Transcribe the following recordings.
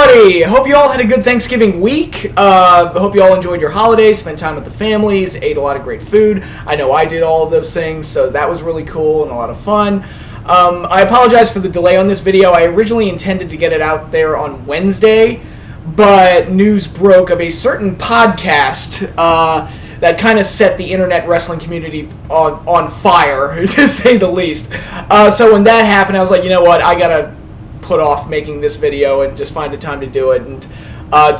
everybody! Hope you all had a good Thanksgiving week. Hope you all enjoyed your holidays, spent time with the families, ate a lot of great food. I know I did all of those things, so that was really cool and a lot of fun. I apologize for the delay on this video. I originally intended to get it out there on Wednesday, but news broke of a certain podcast that kind of set the internet wrestling community on fire, to say the least. So when that happened, I was like, you know what, I gotta put off making this video and just find a time to do it and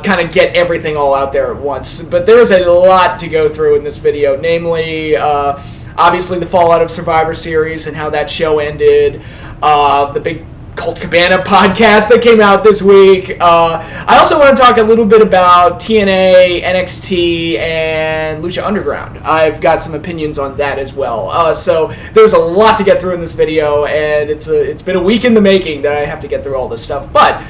kind of get everything all out there at once. But there's a lot to go through in this video, namely, obviously the fallout of Survivor Series and how that show ended, the big Colt Cabana podcast that came out this week. I also want to talk a little bit about TNA, NXT, and Lucha Underground. I've got some opinions on that as well. So there's a lot to get through in this video, and it's been a week in the making that I have to get through all this stuff. But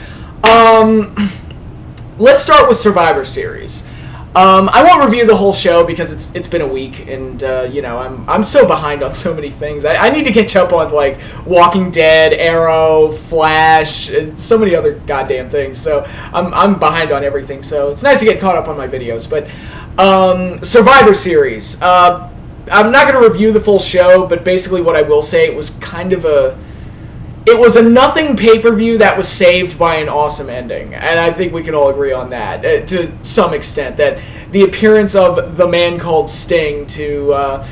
let's start with Survivor Series. I won't review the whole show because it's been a week, and you know, I'm so behind on so many things. I need to catch up on like Walking Dead, Arrow, Flash, and so many other goddamn things. So I'm behind on everything. So it's nice to get caught up on my videos. But Survivor Series. I'm not going to review the full show, but basically what I will say, it was kind of a nothing pay-per-view that was saved by an awesome ending, and I think we can all agree on that to some extent, that the appearance of the man called Sting to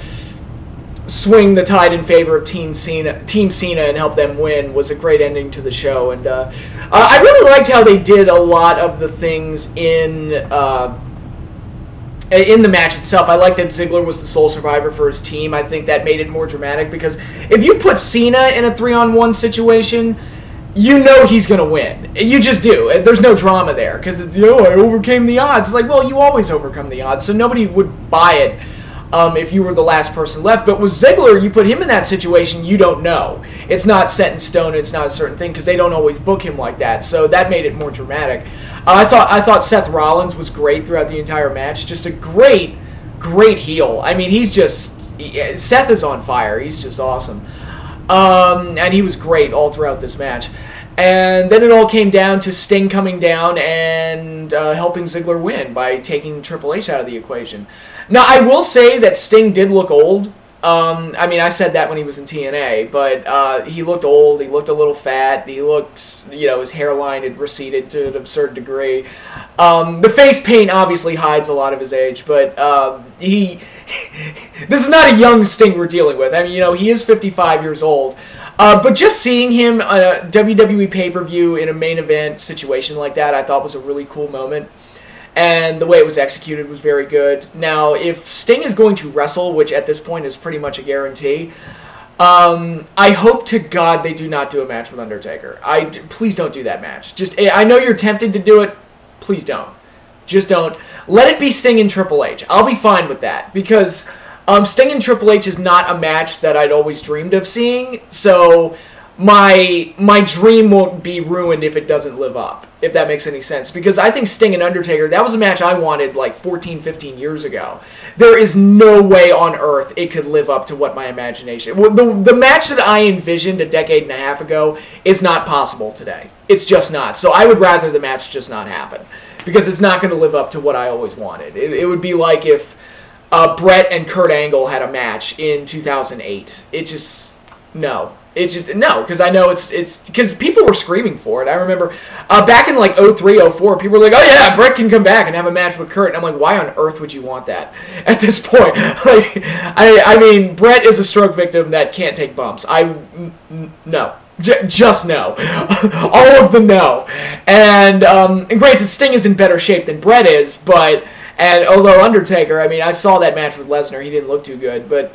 swing the tide in favor of Team Cena and help them win was a great ending to the show. And I really liked how they did a lot of the things in the match itself. I like that Ziggler was the sole survivor for his team. I think that made it more dramatic, because if you put Cena in a 3-on-1 situation, you know he's going to win. You just do. There's no drama there, because, you know, I overcame the odds. It's like, well, you always overcome the odds, so nobody would buy it if you were the last person left. But with Ziggler, you put him in that situation, you don't know. It's not set in stone, it's not a certain thing, because they don't always book him like that, so that made it more dramatic. I thought Seth Rollins was great throughout the entire match. Just a great heel. I mean, Seth is on fire. He's just awesome. And he was great all throughout this match. And then it all came down to Sting coming down and helping Ziggler win by taking Triple H out of the equation. Now, I will say that Sting did look old. I mean, I said that when he was in TNA, but he looked old, he looked a little fat, he looked, you know, his hairline had receded to an absurd degree. The face paint obviously hides a lot of his age, but this is not a young Sting we're dealing with. I mean, you know, he is 55 years old. But just seeing him on a WWE pay-per-view in a main event situation like that, I thought was a really cool moment. And the way it was executed was very good. Now, if Sting is going to wrestle, which at this point is pretty much a guarantee, I hope to God they do not do a match with Undertaker. Please don't do that match. I know you're tempted to do it. Please don't. Just don't. Let it be Sting and Triple H. I'll be fine with that, because Sting and Triple H is not a match that I'd always dreamed of seeing, so my dream won't be ruined if it doesn't live up, if that makes any sense. Because I think Sting and Undertaker, that was a match I wanted like 14, 15 years ago. There is no way on earth it could live up to what my imagination... Well, the match that I envisioned a decade and a half ago is not possible today. It's just not. So I would rather the match just not happen, because it's not going to live up to what I always wanted. It would be like if Brett and Kurt Angle had a match in 2008. It just... No. It's just, no, because I know it's because people were screaming for it. I remember back in like 03, 04, people were like, oh yeah, Brett can come back and have a match with Kurt. And I'm like, why on earth would you want that at this point? Like, I mean, Brett is a stroke victim that can't take bumps. No. Just no. All of them no. And granted, Sting is in better shape than Brett is, and although Undertaker, I mean, I saw that match with Lesnar, he didn't look too good, but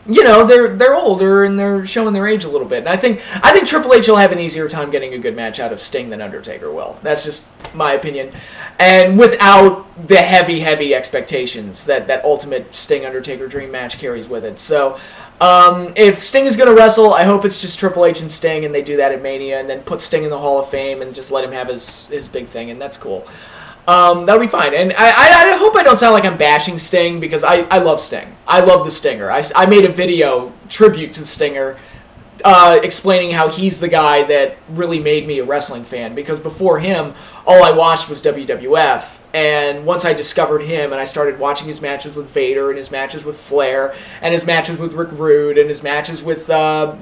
you know, they're older and they're showing their age a little bit. And I think Triple H will have an easier time getting a good match out of Sting than Undertaker will. That's just my opinion. And without the heavy expectations that ultimate Sting-Undertaker dream match carries with it. So, if Sting is going to wrestle, I hope it's just Triple H and Sting, and they do that at Mania, and then put Sting in the Hall of Fame and just let him have his big thing, and that's cool. That'll be fine. And I hope I don't sound like I'm bashing Sting, because I love Sting. I love the Stinger. I made a video tribute to Stinger explaining how he's the guy that really made me a wrestling fan, because before him, all I watched was WWF. And once I discovered him and I started watching his matches with Vader and his matches with Flair and his matches with Rick Rude and his matches with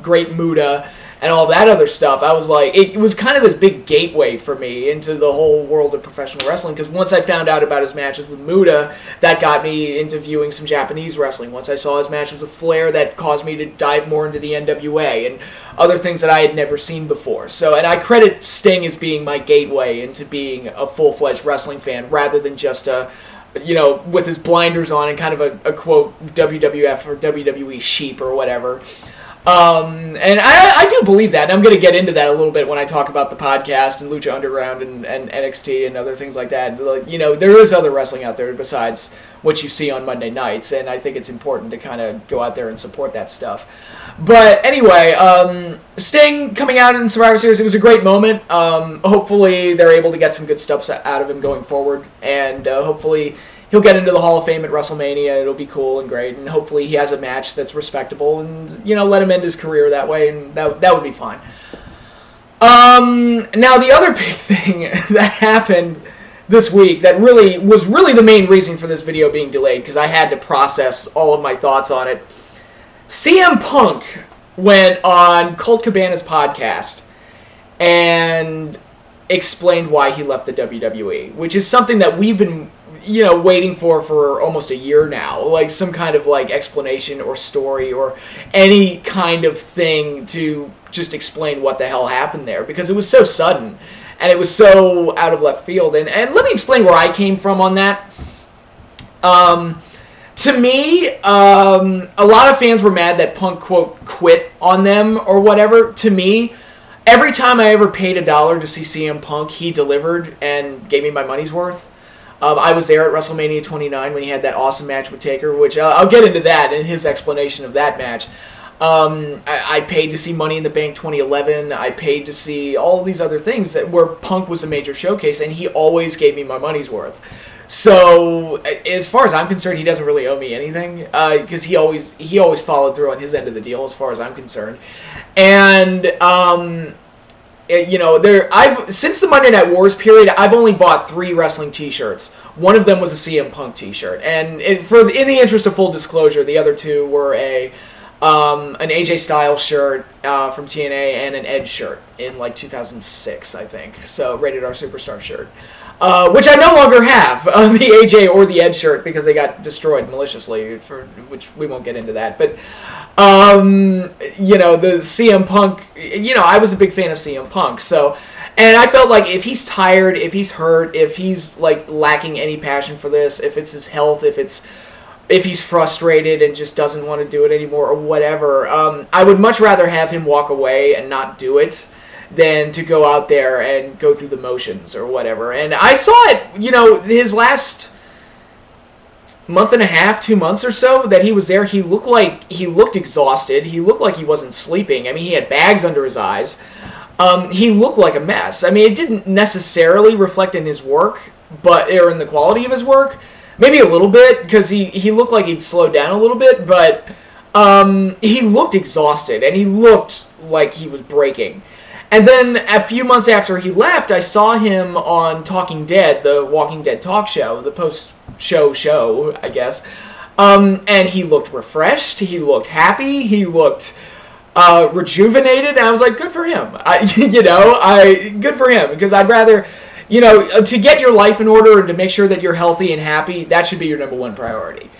Great Muta and all that other stuff, I was like, it was kind of this big gateway for me into the whole world of professional wrestling, because once I found out about his matches with Muta, that got me into viewing some Japanese wrestling. Once I saw his matches with Flair, that caused me to dive more into the NWA and other things that I had never seen before. So, and I credit Sting as being my gateway into being a full-fledged wrestling fan, rather than just a, with his blinders on and kind of a quote, WWF or WWE sheep or whatever. And I do believe that, and I'm going to get into that a little bit when I talk about the podcast and Lucha Underground and NXT and other things like that. Like, there is other wrestling out there besides what you see on Monday nights, and I think it's important to kind of go out there and support that stuff. But anyway, Sting coming out in Survivor Series, it was a great moment. Hopefully they're able to get some good stuff out of him going forward, and hopefully he'll get into the Hall of Fame at WrestleMania. It'll be cool and great, and hopefully he has a match that's respectable, and let him end his career that way, and that would be fine. Now the other big thing that happened this week that was really the main reason for this video being delayed, because I had to process all of my thoughts on it. CM Punk went on Colt Cabana's podcast and explained why he left the WWE, which is something that we've been waiting for almost a year now, like some kind of like explanation or story or any kind of thing to just explain what the hell happened there, because it was so sudden and it was so out of left field. And let me explain where I came from on that. To me, a lot of fans were mad that Punk, quote, quit on them or whatever. To me, every time I ever paid $1 to see CM Punk, he delivered and gave me my money's worth. I was there at WrestleMania 29 when he had that awesome match with Taker, which I'll get into that and his explanation of that match. I paid to see Money in the Bank 2011. I paid to see all these other things where Punk was a major showcase, and he always gave me my money's worth. So, as far as I'm concerned, he doesn't really owe me anything, because he always followed through on his end of the deal, as far as I'm concerned. And since the Monday Night Wars period, I've only bought 3 wrestling T-shirts. One of them was a CM Punk T-shirt, and in the interest of full disclosure, the other 2 were an AJ Styles shirt from TNA and an Edge shirt in like 2006, I think. So, Rated R Superstar shirt. Which I no longer have, the AJ or the Edge shirt, because they got destroyed maliciously, which we won't get into that. But, the CM Punk, I was a big fan of CM Punk, so, and I felt like if he's tired, if he's hurt, if he's, like, lacking any passion for this, if it's his health, if he's frustrated and just doesn't want to do it anymore or whatever, I would much rather have him walk away and not do it than to go out there and go through the motions or whatever. And I saw it, his last month and a half, 2 months or so that he was there, he looked exhausted. He looked like he wasn't sleeping. I mean, he had bags under his eyes. He looked like a mess. I mean, it didn't necessarily reflect in his work, or in the quality of his work. Maybe a little bit, because he looked like he'd slowed down a little bit, but he looked exhausted, and he looked like he was breaking. And then a few months after he left, I saw him on Talking Dead, the Walking Dead talk show, the post-show, I guess. And he looked refreshed, he looked happy, he looked rejuvenated, and I was like, good for him. Good for him, because I'd rather, to get your life in order and to make sure that you're healthy and happy, that should be your number one priority.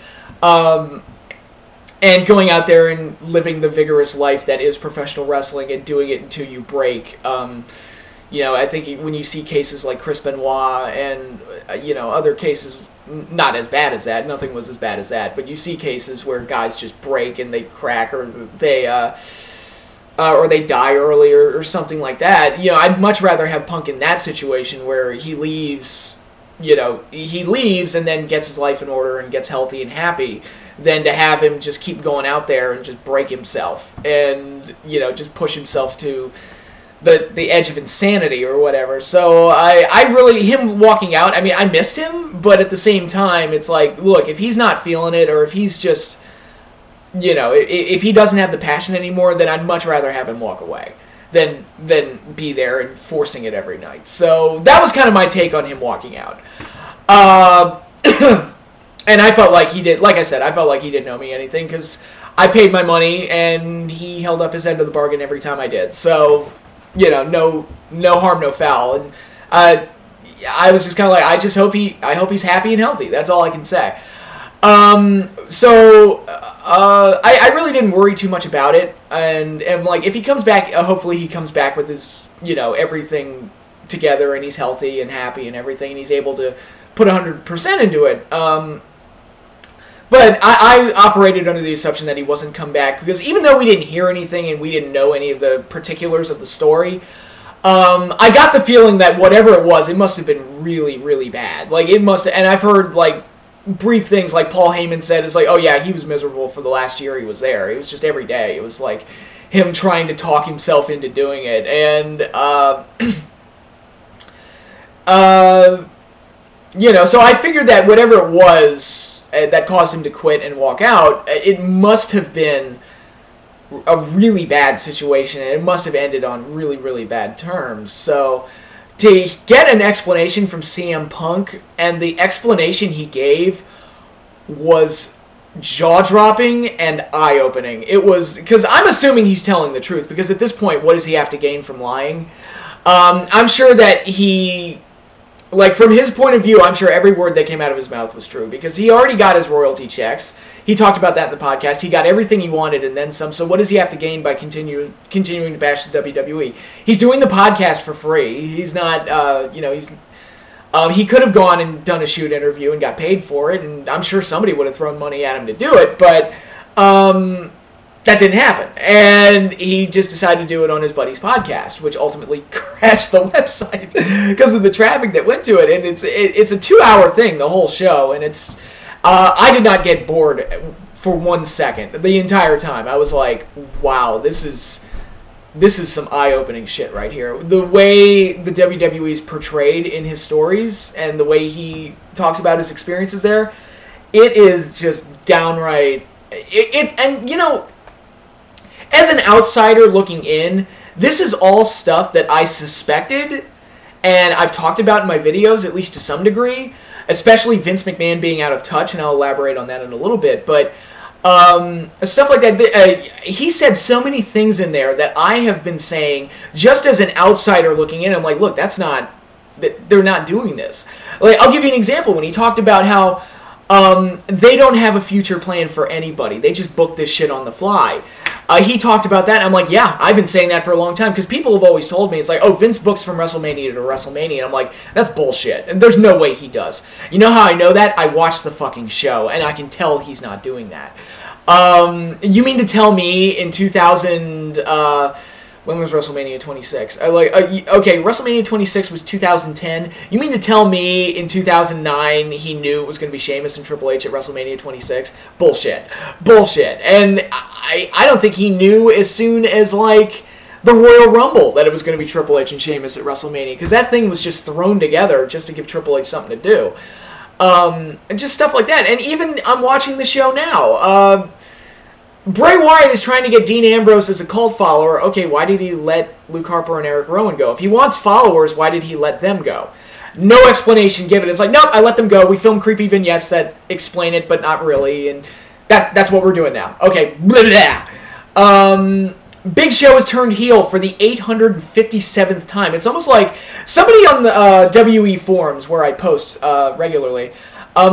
And going out there and living the vigorous life that is professional wrestling and doing it until you break. I think when you see cases like Chris Benoit and, other cases, not as bad as that, nothing was as bad as that, but you see cases where guys just break and they crack or they die early or something like that. I'd much rather have Punk in that situation where he leaves, and then gets his life in order and gets healthy and happy, than to have him just keep going out there and just break himself and, just push himself to the edge of insanity or whatever. So him walking out, I mean, I missed him, but at the same time, it's like, look, if he's not feeling it or if he's just, you know, if he doesn't have the passion anymore, then I'd much rather have him walk away than be there and forcing it every night. So that was kind of my take on him walking out. And I felt like he did, like I said, I felt like he didn't owe me anything because I paid my money and he held up his end of the bargain every time I did. So, you know, no harm, no foul. And I was just kind of like, I hope he's happy and healthy. That's all I can say. I really didn't worry too much about it. And like, if he comes back, hopefully he comes back with his, you know, everything together and he's healthy and happy and everything and he's able to put 100% into it. But I operated under the assumption that he wasn't come back because even though we didn't hear anything and we didn't know any of the particulars of the story, I got the feeling that whatever it was, it must have been really, really bad. Like, it must have, and I've heard, like, brief things like Paul Heyman said, it's like, oh yeah, he was miserable for the last year he was there. It was just every day. It was like him trying to talk himself into doing it. And, you know, so I figured that whatever it was that caused him to quit and walk out, it must have been a really bad situation, and it must have ended on really, really bad terms. So to get an explanation from CM Punk, and the explanation he gave was jaw-dropping and eye-opening. It was, because I'm assuming he's telling the truth, because at this point, what does he have to gain from lying? I'm sure that he, like, from his point of view, I'm sure every word that came out of his mouth was true, because he already got his royalty checks. He talked about that in the podcast. He got everything he wanted and then some. So what does he have to gain by continuing to bash the WWE? He's doing the podcast for free. He's not, you know, he could have gone and done a shoot interview and got paid for it, and I'm sure somebody would have thrown money at him to do it, but that didn't happen. And he just decided to do it on his buddy's podcast, which ultimately crashed the website because of the traffic that went to it. And it's a 2-hour thing, the whole show, and it's I did not get bored for 1 second the entire time. I was like, wow, this is some eye-opening shit right here. The way the WWE is portrayed in his stories and the way he talks about his experiences there, it is just downright. And you know, as an outsider looking in, this is all stuff that I suspected and I've talked about in my videos, at least to some degree, especially Vince McMahon being out of touch, and I'll elaborate on that in a little bit, but stuff like that. He said so many things in there that I have been saying just as an outsider looking in. I'm like, look, they're not doing this. Like, I'll give you an example. When he talked about how they don't have a future plan for anybody. They just book this shit on the fly. He talked about that, and I'm like, yeah, I've been saying that for a long time, because people have always told me, it's like, oh, Vince books from WrestleMania to WrestleMania, and I'm like, that's bullshit, and there's no way he does. You know how I know that? I watched the fucking show, and I can tell he's not doing that. You mean to tell me in 2000, when was WrestleMania 26? Okay, WrestleMania 26 was 2010. You mean to tell me in 2009 he knew it was going to be Sheamus and Triple H at WrestleMania 26? Bullshit. Bullshit. And I don't think he knew as soon as, like, the Royal Rumble that it was going to be Triple H and Sheamus at WrestleMania, because that thing was just thrown together just to give Triple H something to do. And just stuff like that. And even I'm watching the show now. Bray Wyatt is trying to get Dean Ambrose as a cult follower. Okay, why did he let Luke Harper and Eric Rowan go? If he wants followers, why did he let them go? No explanation given. It's like, nope, I let them go. We filmed creepy vignettes that explain it, but not really. And that's what we're doing now. Okay, blah, blah. Big Show has turned heel for the 857th time. It's almost like somebody on the WE forums where I post regularly,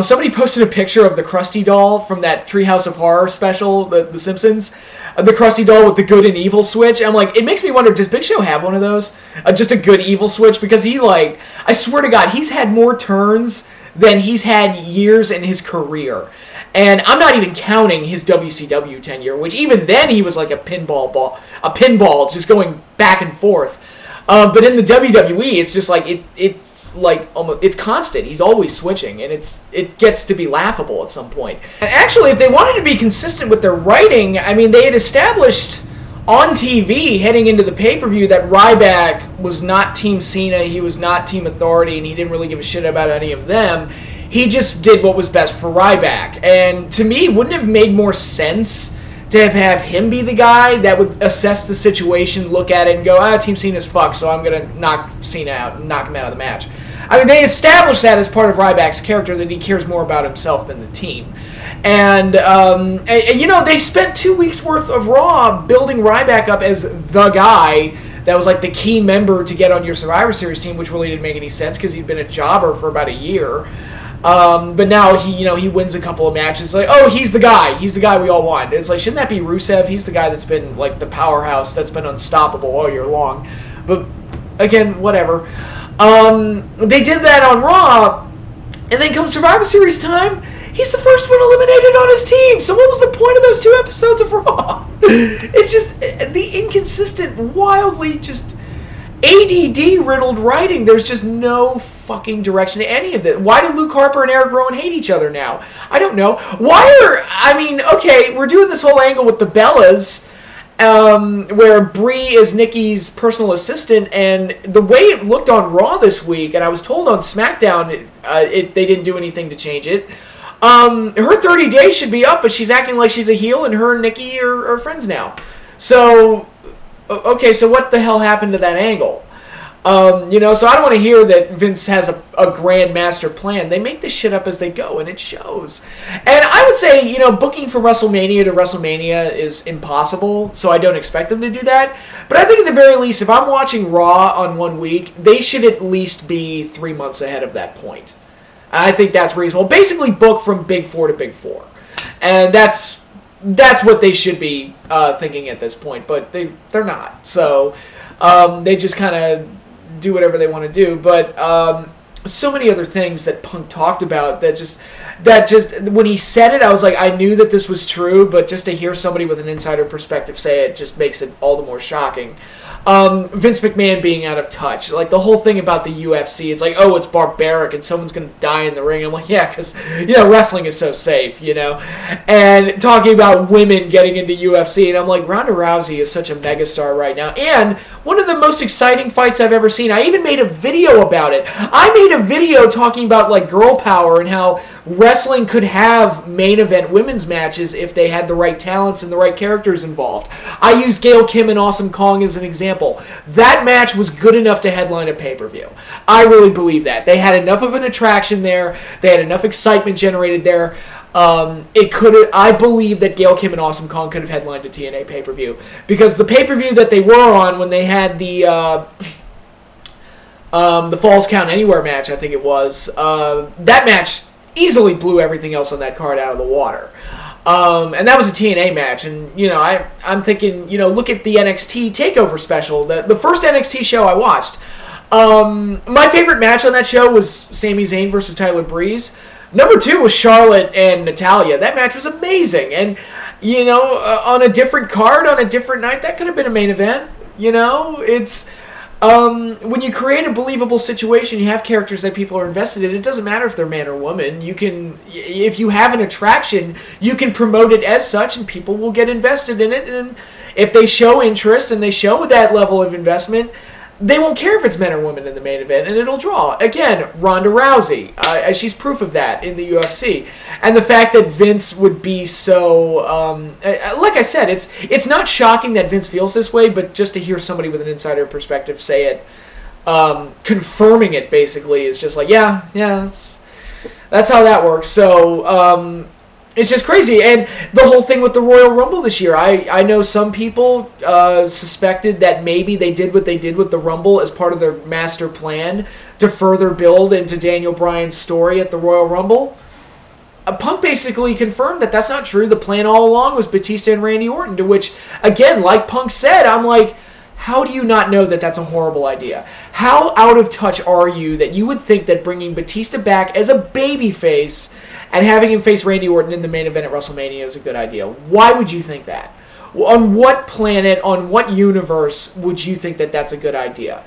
somebody posted a picture of the Krusty doll from that Treehouse of Horror special, The Simpsons. The Krusty doll with the good and evil switch. I'm like, it makes me wonder, does Big Show have one of those? Just a good evil switch? Because he, like, I swear to God, he's had more turns than he's had years in his career. And I'm not even counting his WCW tenure, which even then he was like a pinball just going back and forth. But in the WWE, it's just like it's like almost, it's constant. He's always switching, and it gets to be laughable at some point. And actually, if they wanted to be consistent with their writing, I mean, they had established on TV heading into the pay-per-view that Ryback was not Team Cena, he was not Team Authority, and he didn't really give a shit about any of them. He just did what was best for Ryback. And to me, wouldn't it have made more sense to have him be the guy that would assess the situation, look at it, and go, Team Cena's fucked, so I'm going to knock Cena out and knock him out of the match. I mean, they established that as part of Ryback's character, that he cares more about himself than the team. And you know, they spent 2 weeks worth of Raw building Ryback up as the guy that was like the key member to get on your Survivor Series team, which really didn't make any sense because he'd been a jobber for about a year. But now he wins a couple of matches. Like, oh, he's the guy we all want. It's like, shouldn't that be Rusev? He's the guy that's been like the powerhouse that's been unstoppable all year long. But again, whatever. They did that on Raw, and then come Survivor Series time, he's the first one eliminated on his team. So what was the point of those 2 episodes of Raw? It's just the inconsistent, wildly just ADD-riddled writing. There's just no fucking direction to any of it. Why do Luke Harper and Eric Rowan hate each other now? I don't know. Okay, we're doing this whole angle with the Bellas, where Brie is Nikki's personal assistant, and the way it looked on Raw this week, and I was told on SmackDown they didn't do anything to change it. Her 30 days should be up, but she's acting like she's a heel, and her and Nikki are friends now. So, okay, so what the hell happened to that angle? So I don't want to hear that Vince has a grand master plan. They make this shit up as they go, and it shows. And I would say, booking from WrestleMania to WrestleMania is impossible, so I don't expect them to do that. But I think at the very least, if I'm watching Raw on 1 week, they should at least be 3 months ahead of that point. I think that's reasonable. Basically, book from Big 4 to Big 4. And that's what they should be thinking at this point, but they're not. So they just kind of do whatever they want to do. But so many other things that Punk talked about that just when he said it, I was like, I knew that this was true, but just to hear somebody with an insider perspective say it just makes it all the more shocking. Vince McMahon being out of touch. Like, the whole thing about the UFC, it's like, oh, it's barbaric and someone's going to die in the ring. I'm like, yeah, because, wrestling is so safe, And talking about women getting into UFC, and I'm like, Ronda Rousey is such a megastar right now. And one of the most exciting fights I've ever seen. I even made a video about it. I made a video talking about, like, girl power and how wrestling could have main event women's matches if they had the right talents and the right characters involved. I used Gail Kim and Awesome Kong as an example. That match was good enough to headline a pay-per-view. I really believe that. They had enough of an attraction there. They had enough excitement generated there. I believe that Gail Kim and Awesome Kong could have headlined a TNA pay-per-view. Because the pay-per-view that they were on when they had the Falls Count Anywhere match, I think it was, that match easily blew everything else on that card out of the water. And that was a TNA match, and, I'm thinking, look at the NXT TakeOver special, the first NXT show I watched. My favorite match on that show was Sami Zayn versus Tyler Breeze. Number 2 was Charlotte and Natalya. That match was amazing, and, on a different card, on a different night, that could have been a main event, it's... when you create a believable situation, you have characters that people are invested in. It doesn't matter if they're man or woman. If you have an attraction, you can promote it as such, and people will get invested in it. And if they show interest and they show that level of investment, they won't care if it's men or women in the main event, and it'll draw. Again, Ronda Rousey, she's proof of that in the UFC. And the fact that Vince would be so, like I said, it's not shocking that Vince feels this way, but just to hear somebody with an insider perspective say it, confirming it basically is just like, yeah, that's how that works. So, it's just crazy. And the whole thing with the Royal Rumble this year, I know some people suspected that maybe they did what they did with the Rumble as part of their master plan to further build into Daniel Bryan's story at the Royal Rumble. Punk basically confirmed that that's not true. The plan all along was Batista and Randy Orton, to which, again, like Punk said, I'm like, how do you not know that that's a horrible idea? How out of touch are you that you would think that bringing Batista back as a babyface and having him face Randy Orton in the main event at WrestleMania is a good idea? Why would you think that? On what planet, on what universe would you think that that's a good idea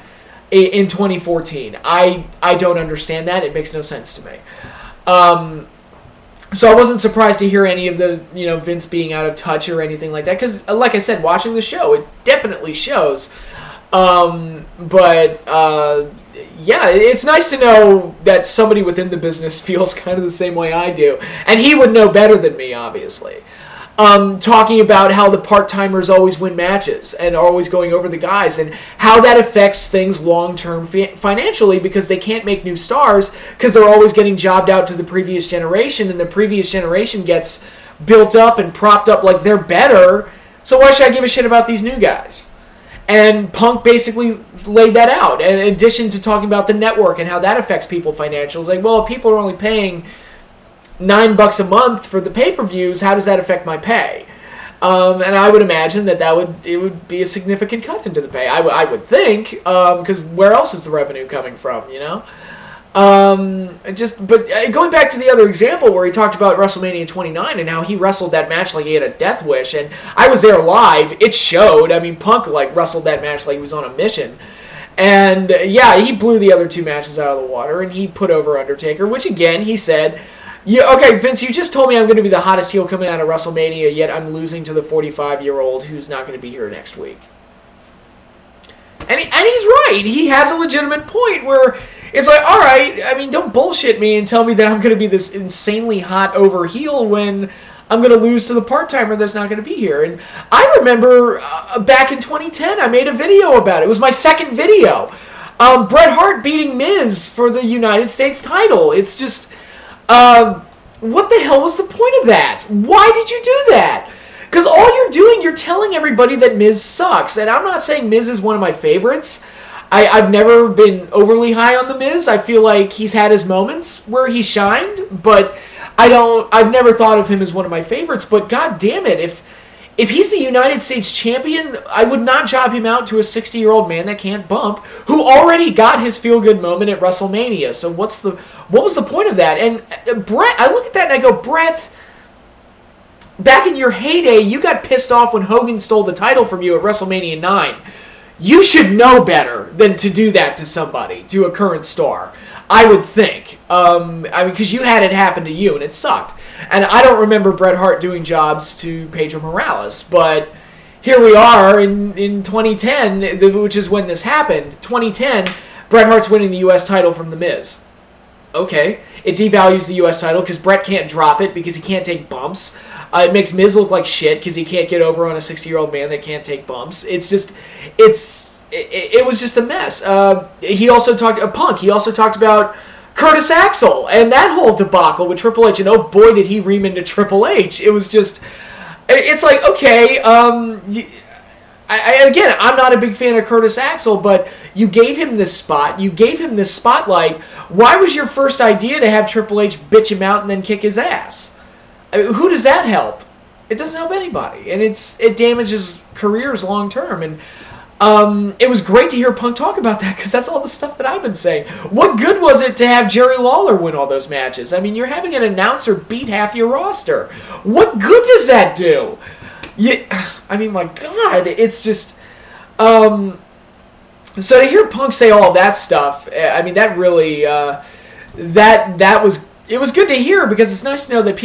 in 2014? I don't understand that. It makes no sense to me. So I wasn't surprised to hear any of the, Vince being out of touch or anything like that. Because, like I said, watching the show, it definitely shows. Yeah, it's nice to know that somebody within the business feels kind of the same way I do. And he would know better than me, obviously. talking about how the part-timers always win matches and are always going over the guys, and how that affects things long-term financially, because they can't make new stars because they're always getting jobbed out to the previous generation, and the previous generation gets built up and propped up like they're better, so why should I give a shit about these new guys? And Punk basically laid that out. And in addition to talking about the network and how that affects people financially, it's like, well, if people are only paying $9 a month for the pay-per-views, how does that affect my pay? And I would imagine that it would be a significant cut into the pay. I would think, because where else is the revenue coming from, you know? But going back to the other example where he talked about WrestleMania 29 and how he wrestled that match like he had a death wish, and I was there live. It showed. I mean, Punk like wrestled that match like he was on a mission. And yeah, he blew the other two matches out of the water, and he put over Undertaker, which again, he said, yeah, okay, Vince, you just told me I'm going to be the hottest heel coming out of WrestleMania, yet I'm losing to the 45-year-old who's not going to be here next week. And he's right. He has a legitimate point where it's like, all right, I mean, don't bullshit me and tell me that I'm going to be this insanely hot over heel when I'm going to lose to the part-timer that's not going to be here. And I remember back in 2010, I made a video about it. It was my second video. Bret Hart beating Miz for the United States title. It's just... what the hell was the point of that? Why did you do that? Because all you're doing, you're telling everybody that Miz sucks. And I'm not saying Miz is one of my favorites. I've never been overly high on the Miz. I feel like he's had his moments where he shined, but I've never thought of him as one of my favorites. But god damn it, if he's the United States champion, I would not job him out to a 60-year-old man that can't bump, who already got his feel-good moment at WrestleMania. So what was the point of that? And Brett, I look at that and I go, Brett, back in your heyday, you got pissed off when Hogan stole the title from you at WrestleMania 9. You should know better than to do that to somebody, to a current star, I would think. I mean, because you had it happen to you, and it sucked. And I don't remember Bret Hart doing jobs to Pedro Morales, but here we are in 2010, which is when this happened. 2010, Bret Hart's winning the U.S. title from The Miz. Okay, it devalues the U.S. title because Bret can't drop it because he can't take bumps. It makes Miz look like shit because he can't get over on a 60-year-old man that can't take bumps. It was just a mess. He also talked Punk. He also talked about Curtis Axel and that whole debacle with Triple H, and oh boy did he ream into Triple H. It was just, it's like, okay, again, I'm not a big fan of Curtis Axel, but you gave him this spot, you gave him this spotlight. Why was your first idea to have Triple H bitch him out and then kick his ass? I mean, who does that help? It doesn't help anybody, and it damages careers long term. And it was great to hear Punk talk about that, because that's all the stuff that I've been saying. What good was it to have Jerry Lawler win all those matches? I mean, you're having an announcer beat half your roster. What good does that do? I mean, my God, it's just... so to hear Punk say all that stuff, I mean, that really... that was... It was good to hear, because it's nice to know that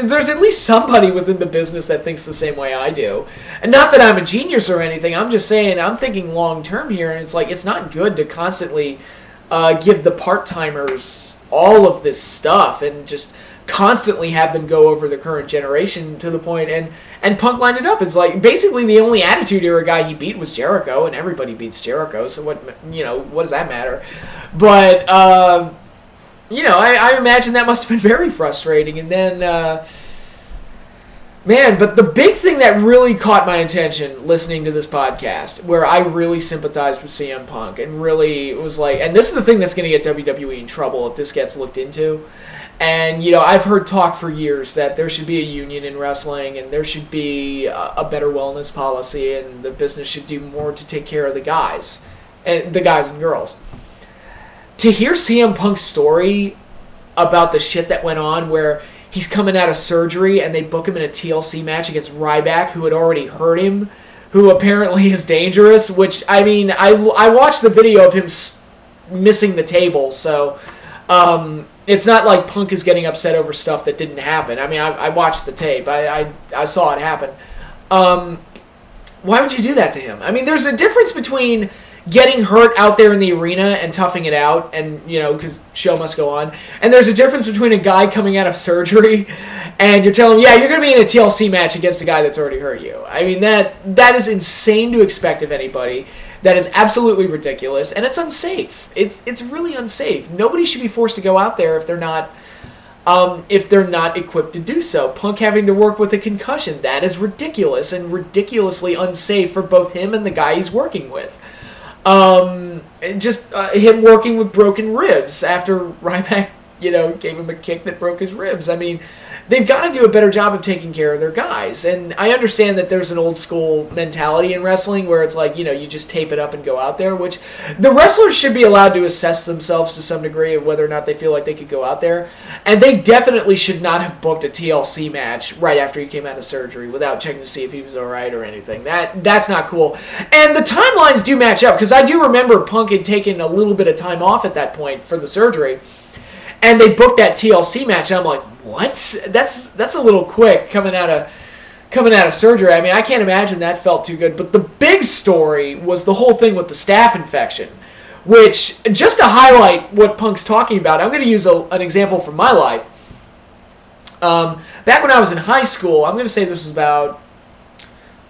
there's at least somebody within the business that thinks the same way I do. And not that I'm a genius or anything, I'm just saying I'm thinking long term here, and it's like, it's not good to constantly give the part-timers all of this stuff and just constantly have them go over the current generation to the point, and Punk lined it up. It's like, basically the only Attitude Era guy he beat was Jericho, and everybody beats Jericho, so what does that matter? But, I imagine that must have been very frustrating. And then, but the big thing that really caught my attention listening to this podcast, where I really sympathized with CM Punk and really was like, and this is the thing that's going to get WWE in trouble if this gets looked into. And, I've heard talk for years that there should be a union in wrestling, and there should be a better wellness policy, and the business should do more to take care of the guys and girls. To hear CM Punk's story about the shit that went on, where he's coming out of surgery and they book him in a TLC match against Ryback, who had already hurt him, who apparently is dangerous, which, I mean, I watched the video of him missing the table, so it's not like Punk is getting upset over stuff that didn't happen. I mean, I watched the tape. I saw it happen. Why would you do that to him? I mean, there's a difference between getting hurt out there in the arena and toughing it out, and, you know, because show must go on. And there's a difference between a guy coming out of surgery and you're telling him, yeah, you're going to be in a TLC match against a guy that's already hurt you. I mean, that is insane to expect of anybody. That is absolutely ridiculous, and it's unsafe. It's really unsafe. Nobody should be forced to go out there if they're not equipped to do so. Punk having to work with a concussion, that is ridiculous and ridiculously unsafe for both him and the guy he's working with. Him working with broken ribs after Ryback, you know, gave him a kick that broke his ribs. I mean, they've got to do a better job of taking care of their guys. And I understand that there's an old school mentality in wrestling where it's like, you know, you just tape it up and go out there, which the wrestlers should be allowed to assess themselves to some degree of whether or not they feel like they could go out there. And they definitely should not have booked a TLC match right after he came out of surgery without checking to see if he was all right or anything. That's not cool. And the timelines do match up, because I do remember Punk had taken a little bit of time off at that point for the surgery. And they booked that TLC match, and I'm like, what? That's a little quick coming out of surgery. I mean, I can't imagine that felt too good. But the big story was the whole thing with the staph infection, which, just to highlight what Punk's talking about, I'm going to use an example from my life. Back when I was in high school, I'm going to say this was about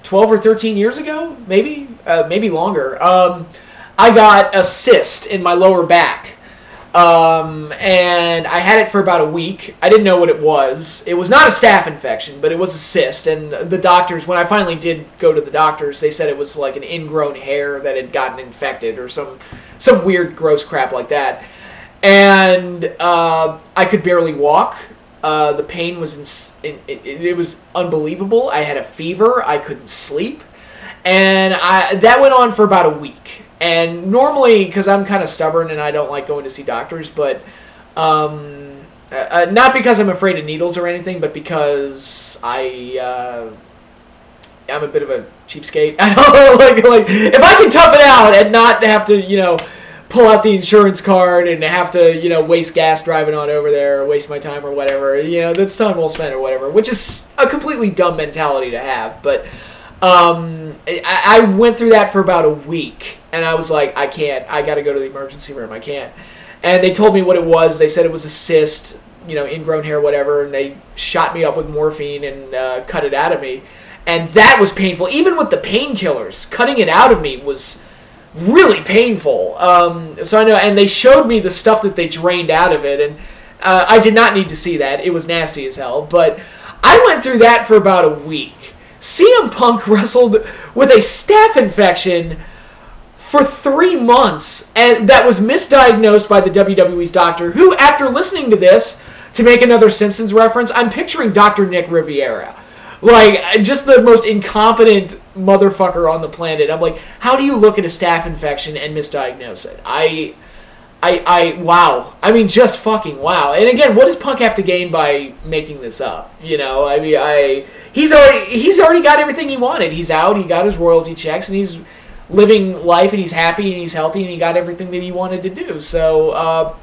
12 or 13 years ago, maybe longer. I got a cyst in my lower back. And I had it for about a week. I didn't know what it was. It was not a staph infection, but it was a cyst. And the doctors, when I finally did go to the doctors, they said it was like an ingrown hair that had gotten infected or some weird, gross crap like that. And I could barely walk. The pain was it was unbelievable. I had a fever. I couldn't sleep, and that went on for about a week. And normally, because I'm kind of stubborn and I don't like going to see doctors, but not because I'm afraid of needles or anything, but because I'm a bit of a cheapskate. I don't like if I can tough it out and not have to, you know, pull out the insurance card and have to, you know, waste gas driving on over there or waste my time or whatever, you know, that's time well spent or whatever, which is a completely dumb mentality to have. But I went through that for about a week, and I was like, I can't. I got to go to the emergency room. I can't. And they told me what it was. They said it was a cyst, you know, ingrown hair, whatever, and they shot me up with morphine and cut it out of me. And that was painful. Even with the painkillers, cutting it out of me was really painful. So I know, and they showed me the stuff that they drained out of it, and I did not need to see that. It was nasty as hell. But I went through that for about a week. CM Punk wrestled with a staph infection for 3 months, and that was misdiagnosed by the WWE's doctor, who, after listening to this, to make another Simpsons reference, I'm picturing Dr. Nick Riviera. Like, just the most incompetent motherfucker on the planet. I'm like, how do you look at a staph infection and misdiagnose it? Wow. I mean, just fucking wow. And again, what does Punk have to gain by making this up? You know, I mean, he's already got everything he wanted. He's out, he got his royalty checks, and he's living life, and he's happy, and he's healthy, and he got everything that he wanted to do. So,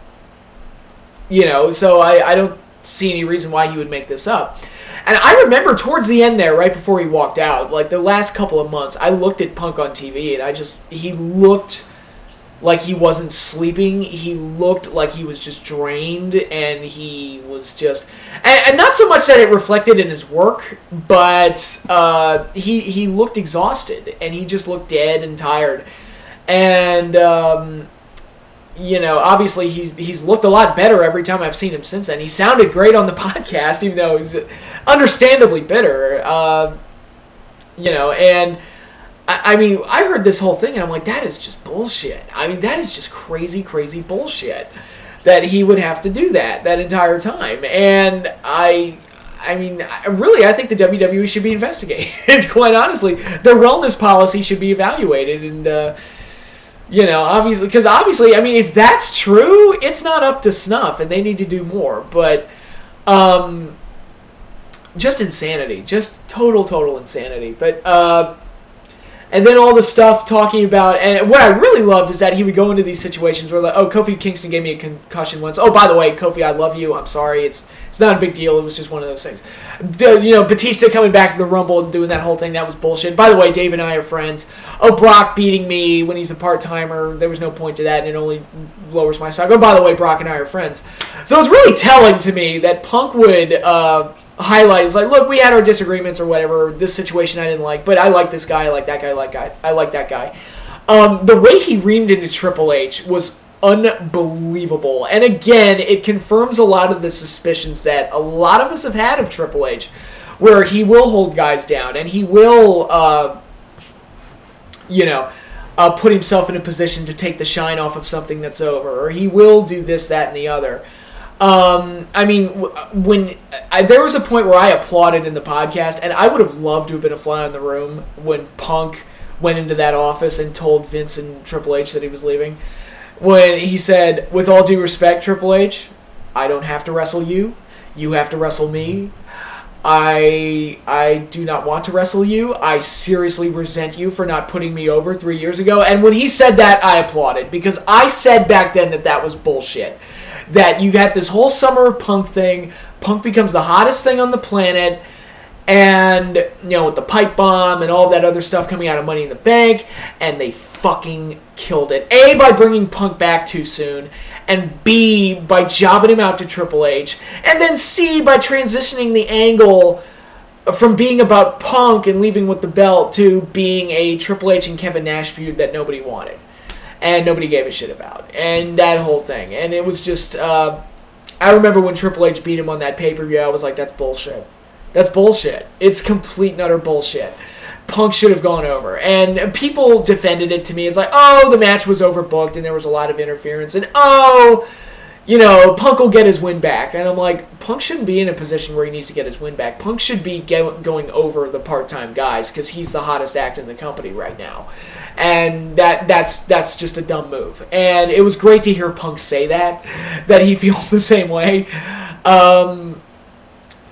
you know, so I don't see any reason why he would make this up. And I remember towards the end there, right before he walked out, like the last couple of months, I looked at Punk on TV, and he looked like he wasn't sleeping. He looked like he was just drained, and he was just... And not so much that it reflected in his work, but he looked exhausted, and he just looked dead and tired. And, you know, obviously he's looked a lot better every time I've seen him since then. He sounded great on the podcast, even though he's understandably bitter. You know, and... I mean, I heard this whole thing, and I'm like, that is just bullshit. I mean, that is just crazy, crazy bullshit that he would have to do that entire time. And I mean, really, I think the WWE should be investigated, quite honestly. Their wellness policy should be evaluated, and, you know, obviously, I mean, if that's true, it's not up to snuff, and they need to do more. But, just insanity. Just total insanity. But, And then all the stuff talking about, and what I really loved is that he would go into these situations where, like, oh, Kofi Kingston gave me a concussion once. Oh, by the way, Kofi, I love you. I'm sorry. It's not a big deal. It was just one of those things. Batista coming back to the Rumble and doing that whole thing, that was bullshit. By the way, Dave and I are friends. Oh, Brock beating me when he's a part-timer. There was no point to that, and it only lowers my stock. Oh, by the way, Brock and I are friends. So it's really telling to me that Punk would... highlights like, look, we had our disagreements or whatever. This situation I didn't like, but I like this guy. I like that guy. I like that guy. The way he reamed into Triple H was unbelievable, and again, it confirms a lot of the suspicions that a lot of us have had of Triple H, where he will hold guys down and he will, put himself in a position to take the shine off of something that's over, or he will do this, that, and the other. There was a point where I applauded in the podcast, and I would have loved to have been a fly in the room when Punk went into that office and told Vince and Triple H that he was leaving. When he said, with all due respect, Triple H, I don't have to wrestle you. You have to wrestle me. I do not want to wrestle you. I seriously resent you for not putting me over 3 years ago. And when he said that, I applauded, because I said back then that was bullshit. That you got this whole Summer of Punk thing. Punk becomes the hottest thing on the planet. And, with the pipe bomb and all of that other stuff coming out of Money in the Bank. And they fucking killed it. A, by bringing Punk back too soon. And B, by jobbing him out to Triple H. And then C, by transitioning the angle from being about Punk and leaving with the belt to being a Triple H and Kevin Nash feud that nobody wanted. And nobody gave a shit about. And that whole thing. And it was just... I remember when Triple H beat him on that pay-per-view, I was like, that's bullshit. That's bullshit. It's complete and utter bullshit. Punk should have gone over. And people defended it to me. It's like, oh, the match was overbooked and there was a lot of interference. And, Punk will get his win back. And I'm like, Punk shouldn't be in a position where he needs to get his win back. Punk should be going over the part-time guys because he's the hottest act in the company right now. And that's just a dumb move. And it was great to hear Punk say that he feels the same way.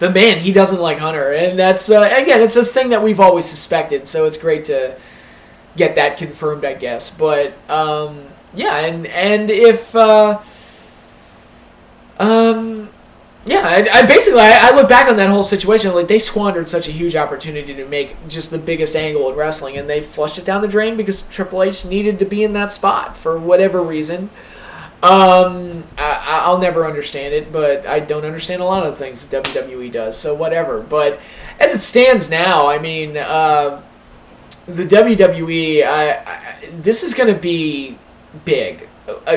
But man, he doesn't like Hunter. And that's, again, it's this thing that we've always suspected. So it's great to get that confirmed, I guess. But, yeah, and if... I look back on that whole situation, like, they squandered such a huge opportunity to make just the biggest angle in wrestling, and they flushed it down the drain because Triple H needed to be in that spot for whatever reason. I'll never understand it, but I don't understand a lot of the things that WWE does, so whatever. But as it stands now, I mean, the WWE, this is going to be big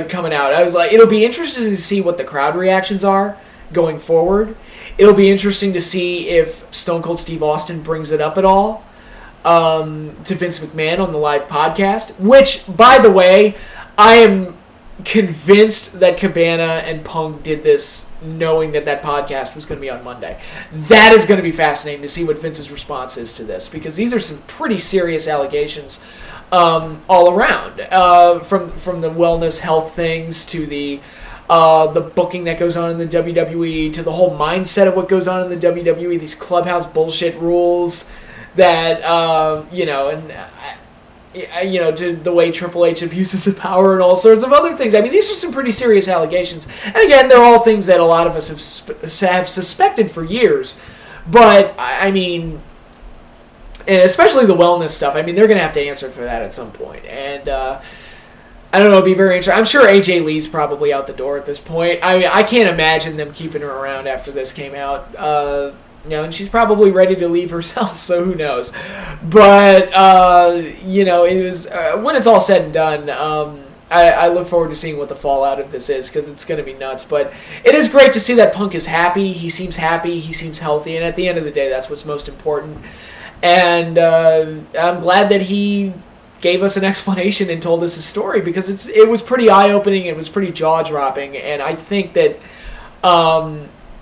coming out. I was like, it'll be interesting to see what the crowd reactions are going forward. It'll be interesting to see if Stone Cold Steve Austin brings it up at all to Vince McMahon on the live podcast, which, by the way, I am convinced that Cabana and Punk did this knowing that podcast was going to be on Monday. That is going to be fascinating to see what Vince's response is to this, because these are some pretty serious allegations all around, from the wellness health things to the booking that goes on in the WWE, to the whole mindset of what goes on in the WWE, these clubhouse bullshit rules that, to the way Triple H abuses of power and all sorts of other things. I mean, these are some pretty serious allegations. And again, they're all things that a lot of us have suspected for years. But, I mean, and especially the wellness stuff, I mean, they're going to have to answer for that at some point. And, I don't know, it'd be very interesting. I'm sure AJ Lee's probably out the door at this point. I mean, I can't imagine them keeping her around after this came out. And she's probably ready to leave herself, so who knows. But, it was, when it's all said and done, I look forward to seeing what the fallout of this is, because it's going to be nuts. But it is great to see that Punk is happy. He seems happy. He seems healthy. And at the end of the day, that's what's most important. And I'm glad that he gave us an explanation and told us his story, because it was pretty eye-opening. It was pretty jaw-dropping. And I think that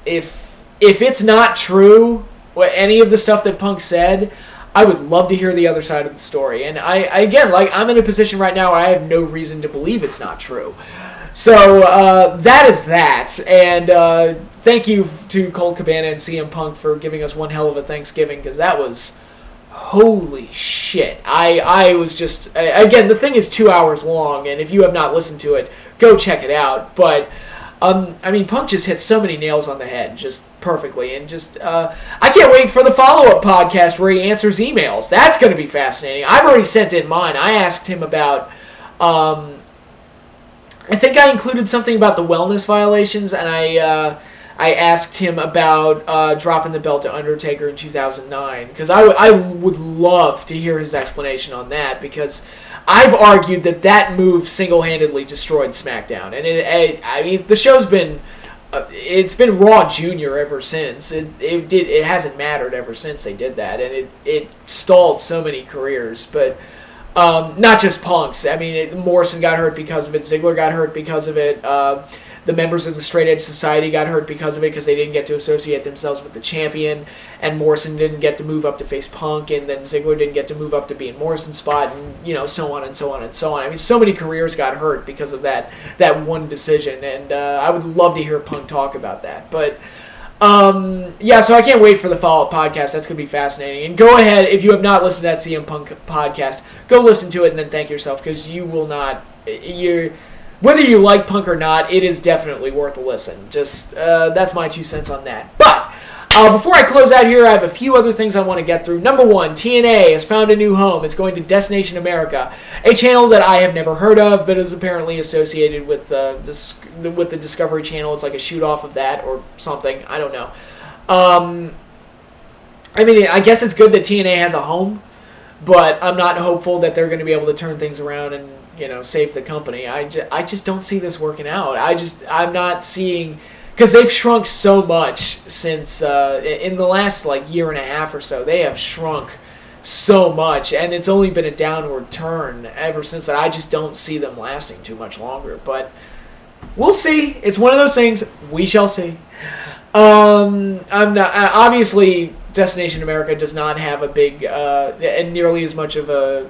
if it's not true, any of the stuff that Punk said, I would love to hear the other side of the story. And I'm in a position right now where I have no reason to believe it's not true. So that is that. And thank you to Colt Cabana and CM Punk for giving us one hell of a Thanksgiving, because that was holy shit. I was just, again, the thing is 2 hours long, and if you have not listened to it, go check it out. But, I mean, Punk just hit so many nails on the head, just perfectly. And just, I can't wait for the follow-up podcast where he answers emails. That's going to be fascinating. I've already sent in mine. I asked him about, I think I included something about the wellness violations, and I asked him about dropping the belt to Undertaker in 2009, because I would love to hear his explanation on that, because I've argued that move single-handedly destroyed SmackDown, and I mean, the show's been it's been Raw Junior ever since. It hasn't mattered ever since they did that, and it stalled so many careers, but. Not just Punk's. I mean, Morrison got hurt because of it. Ziggler got hurt because of it. The members of the Straight Edge Society got hurt because of it, because they didn't get to associate themselves with the champion, and Morrison didn't get to move up to face Punk, and then Ziggler didn't get to move up to be in Morrison's spot, and so on and so on and so on. I mean, so many careers got hurt because of that one decision, and I would love to hear Punk talk about that. But yeah, so I can't wait for the follow-up podcast. That's going to be fascinating. And go ahead, if you have not listened to that CM Punk podcast, go listen to it and then thank yourself, because you will not... Whether you like Punk or not, it is definitely worth a listen. Just, that's my 2 cents on that. But, before I close out here, I have a few other things I want to get through. Number one, TNA has found a new home. It's going to Destination America, a channel that I have never heard of, but is apparently associated with the Discovery Channel. It's like a shoot-off of that or something. I don't know. I mean, I guess it's good that TNA has a home, but I'm not hopeful that they're going to be able to turn things around and, save the company. I just don't see this working out. I'm not seeing... Because they've shrunk so much since, in the last, year and a half or so, they have shrunk so much, and it's only been a downward turn ever since that. I just don't see them lasting too much longer, but we'll see. It's one of those things. We shall see. I'm not... Obviously, Destination America does not have a big, and nearly as much of a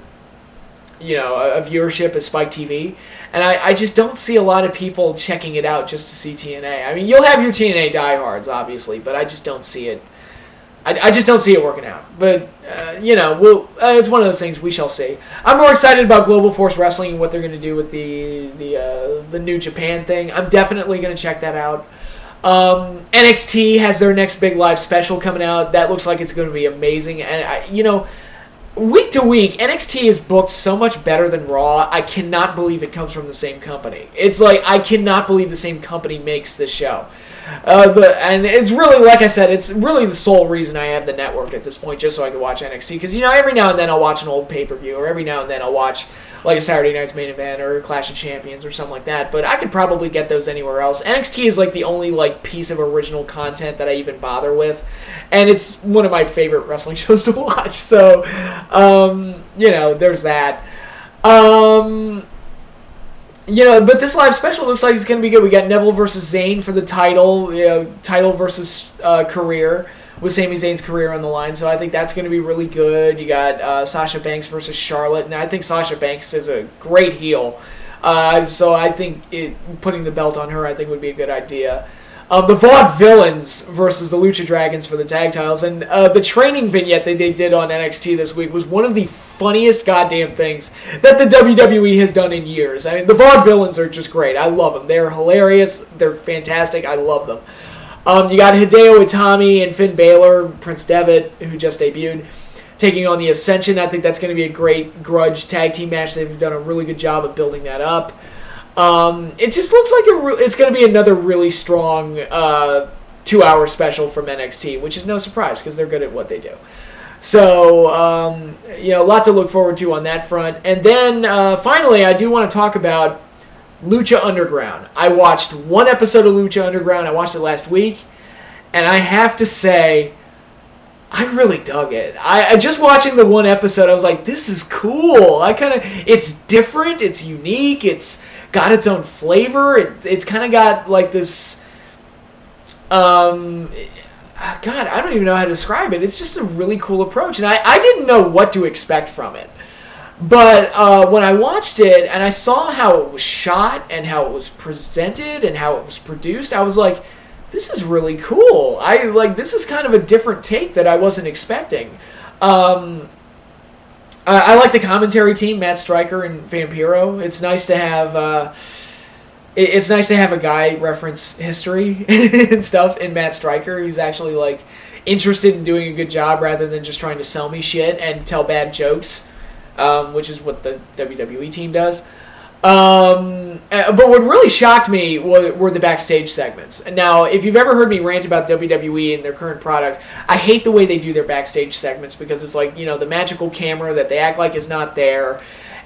viewership as Spike TV, and I just don't see a lot of people checking it out just to see TNA. I mean, you'll have your TNA diehards, obviously, but I just don't see it. I just don't see it working out. But it's one of those things. We shall see. I'm more excited about Global Force Wrestling and what they're going to do with the New Japan thing. I'm definitely going to check that out. NXT has their next big live special coming out. That looks like it's going to be amazing, and week to week, NXT is booked so much better than Raw. I cannot believe it comes from the same company. It's like, I cannot believe the same company makes this show. And it's really, like I said, it's really the sole reason I have the network at this point, just so I can watch NXT. Because, every now and then I'll watch an old pay-per-view, or every now and then I'll watch, a Saturday Night's Main Event, or Clash of Champions, or something like that. But I could probably get those anywhere else. NXT is, the only, piece of original content that I even bother with. And it's one of my favorite wrestling shows to watch. So, there's that. But this live special looks like it's going to be good. We got Neville versus Zayn for the title, title versus career, with Sami Zayn's career on the line. So I think that's going to be really good. You got Sasha Banks versus Charlotte, and I think Sasha Banks is a great heel. So I think putting the belt on her, I think, would be a good idea. The Vaudevillains versus the Lucha Dragons for the tag titles, and the training vignette that they did on NXT this week was one of the funniest goddamn things that the WWE has done in years. I mean, the Vaudevillains are just great. I love them. They're hilarious. They're fantastic. I love them. You got Hideo Itami and Finn Balor, Prince Devitt, who just debuted, taking on the Ascension. I think that's going to be a great grudge tag team match. They've done a really good job of building that up. It just looks like it's going to be another really strong 2-hour special from NXT, which is no surprise because they're good at what they do. So, a lot to look forward to on that front. And then, finally, I do want to talk about Lucha Underground. I watched one episode of Lucha Underground. I watched it last week, and I have to say, I really dug it. I just watching the one episode, I was like, this is cool. It's different, it's unique, it's got its own flavor. It's kind of got this, God, I don't even know how to describe it. It's just a really cool approach, and I didn't know what to expect from it. But when I watched it and I saw how it was shot and how it was presented and how it was produced, I was like, this is really cool. This is kind of a different take that I wasn't expecting. I like the commentary team, Matt Stryker and Vampiro. It's nice to have it's nice to have a guy reference history and stuff in Matt Stryker who's actually like interested in doing a good job rather than just trying to sell me shit and tell bad jokes, which is what the WWE team does. But what really shocked me were the backstage segments. Now, if you've ever heard me rant about WWE and their current product, I hate the way they do their backstage segments because it's like, the magical camera that they act like is not there.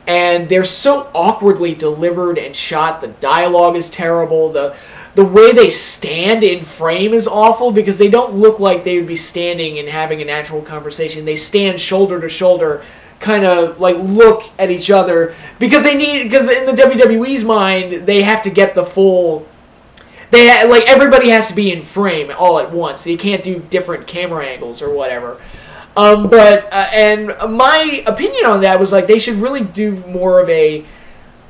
And they're so awkwardly delivered and shot. The dialogue is terrible. The way they stand in frame is awful because they don't look like they would be standing and having a natural conversation. They stand shoulder to shoulder, kind of like look at each other because in the WWE's mind they have to get the full. Like everybody has to be in frame all at once. So you can't do different camera angles or whatever. And my opinion on that was like they should really do more of a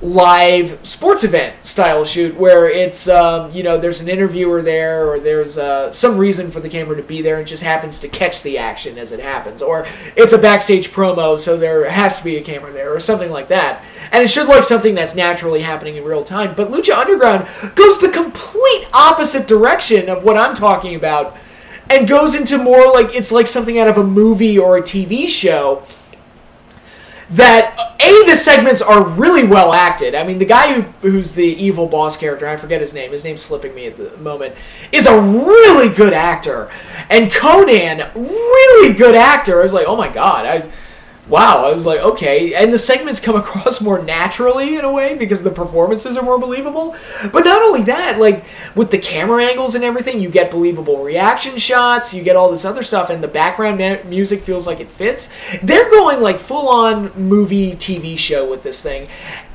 live sports event style shoot where it's there's an interviewer there or there's some reason for the camera to be there and just happens to catch the action as it happens, or it's a backstage promo so there has to be a camera there or something like that, and it should look like something that's naturally happening in real time. But Lucha Underground goes the complete opposite direction of what I'm talking about and goes into more like it's like something out of a movie or a TV show. That, the segments are really well acted. I mean, the guy who's the evil boss character, I forget his name's slipping me at the moment, is a really good actor. And Conan, really good actor. I was like, oh my god, I was like, okay. And the segments come across more naturally in a way because the performances are more believable. But not only that, like with the camera angles and everything, you get believable reaction shots, you get all this other stuff, and the background music feels like it fits. They're going like full-on movie TV show with this thing.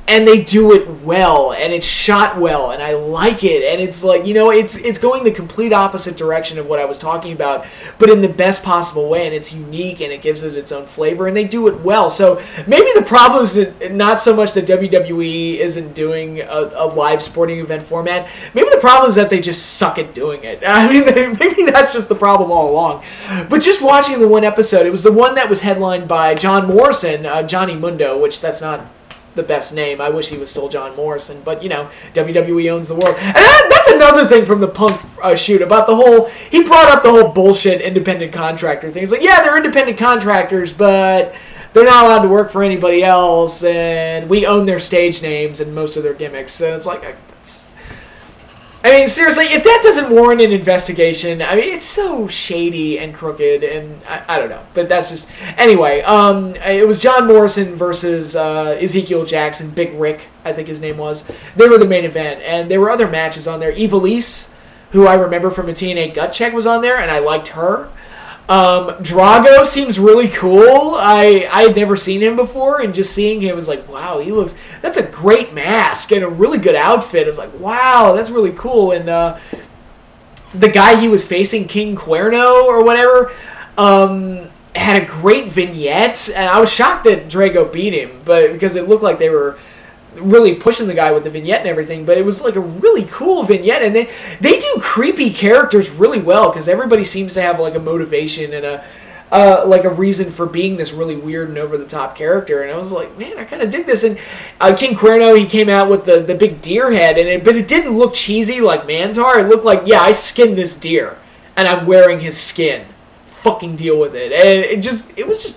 And they do it well, and it's shot well, and I like it, and it's like, it's going the complete opposite direction of what I was talking about, but in the best possible way, and it's unique, and it gives it its own flavor, and they do it well. So maybe the problem is that not so much that WWE isn't doing a live sporting event format, maybe the problem is that they just suck at doing it. I mean, maybe that's just the problem all along. But just watching the one episode, it was the one that was headlined by John Morrison, Johnny Mundo, which that's not the best name. I wish he was still John Morrison, but WWE owns the world. And that's another thing from the Punk shoot about the whole, he brought up the whole bullshit independent contractor thing. It's like, yeah, they're independent contractors, but they're not allowed to work for anybody else, and we own their stage names and most of their gimmicks. So it's like, I mean, seriously, if that doesn't warrant an investigation, I mean, it's so shady and crooked, and I don't know. But that's just... Anyway, it was John Morrison versus Ezekiel Jackson, Big Rick, I think his name was. They were the main event, and there were other matches on there. Ivelisse, who I remember from a TNA Gut Check, was on there, and I liked her. Drago seems really cool. I had never seen him before, and just seeing him was like, wow, that's a great mask and a really good outfit. I was like, wow, that's really cool. And the guy he was facing, King Cuerno or whatever, had a great vignette, and I was shocked that Drago beat him, but because it looked like they were really pushing the guy with the vignette and everything, but it was like a really cool vignette, and they do creepy characters really well because everybody seems to have like a motivation and a reason for being this really weird and over the top character. And I was like, man, I kind of dig this. And King Cuerno, he came out with the big deer head, but it didn't look cheesy like Mantar. It looked like, yeah, I skinned this deer and I'm wearing his skin. Fucking deal with it. And it was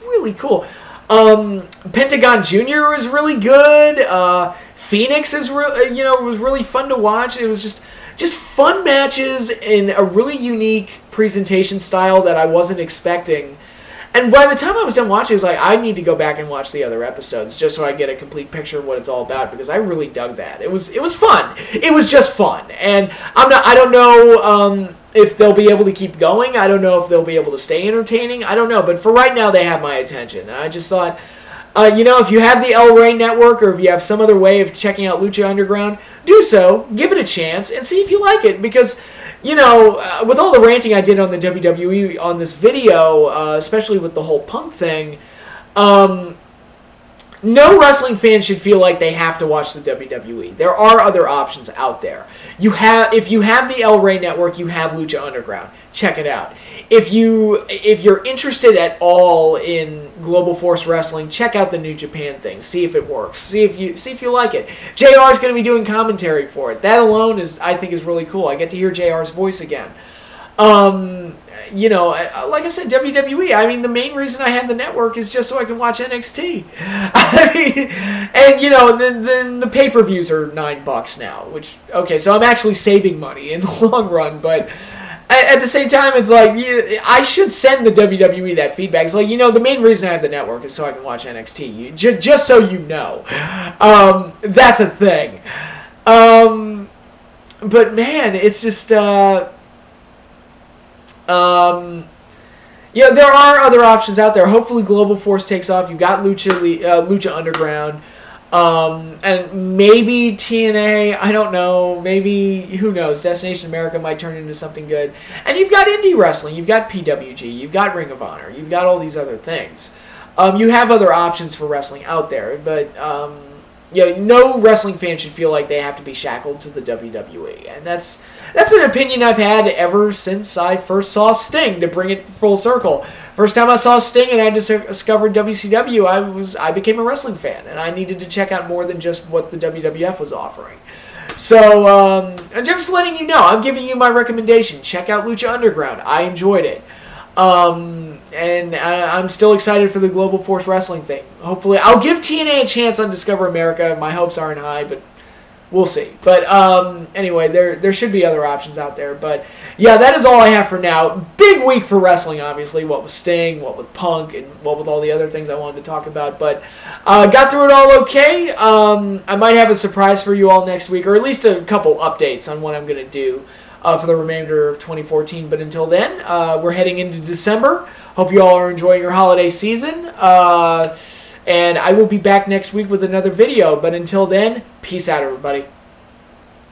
really cool. Pentagon Jr. was really good. Phoenix was really fun to watch. It was just fun matches in a really unique presentation style that I wasn't expecting. And by the time I was done watching, I was like, I need to go back and watch the other episodes just so I get a complete picture of what it's all about, because I really dug that. It was fun. It was just fun. And I don't know if they'll be able to keep going. I don't know if they'll be able to stay entertaining. I don't know. But for right now, they have my attention. And I just thought, if you have the El Rey Network or if you have some other way of checking out Lucha Underground, do so. Give it a chance and see if you like it. Because, with all the ranting I did on the WWE on this video, especially with the whole Punk thing, no wrestling fan should feel like they have to watch the WWE. There are other options out there. If you have the El Rey Network, you have Lucha Underground. Check it out. If you're interested at all in Global Force Wrestling, check out the New Japan thing. See if it works. See if you like it. JR is going to be doing commentary for it. That alone I think is really cool. I get to hear JR's voice again. Like I said, WWE, I mean, the main reason I have the network is just so I can watch NXT. I mean, and, then the pay-per-views are $9 now, which, okay, so I'm actually saving money in the long run, but at the same time, it's like, I should send the WWE that feedback. It's like, the main reason I have the network is so I can watch NXT, just so you know. That's a thing. But, man, it's just... there are other options out there. Hopefully Global Force takes off. You've got Lucha Underground. And maybe TNA, I don't know. Maybe, who knows, Destination America might turn into something good. And you've got indie wrestling. You've got PWG. You've got Ring of Honor. You've got all these other things. You have other options for wrestling out there. But, no wrestling fan should feel like they have to be shackled to the WWE. And that's an opinion I've had ever since I first saw Sting, to bring it full circle. First time I saw Sting and I discovered WCW, I became a wrestling fan, and I needed to check out more than just what the WWF was offering. So, I'm just letting you know, I'm giving you my recommendation. Check out Lucha Underground. I enjoyed it. And I'm still excited for the Global Force Wrestling thing. Hopefully, I'll give TNA a chance on Discover America. My hopes aren't high, but we'll see. But anyway, there should be other options out there. But yeah, that is all I have for now. Big week for wrestling, obviously. What with Sting, what with Punk, and what with all the other things I wanted to talk about. But got through it all okay. I might have a surprise for you all next week, or at least a couple updates on what I'm going to do for the remainder of 2014. But until then, we're heading into December. Hope you all are enjoying your holiday season. And I will be back next week with another video. But until then, peace out, everybody.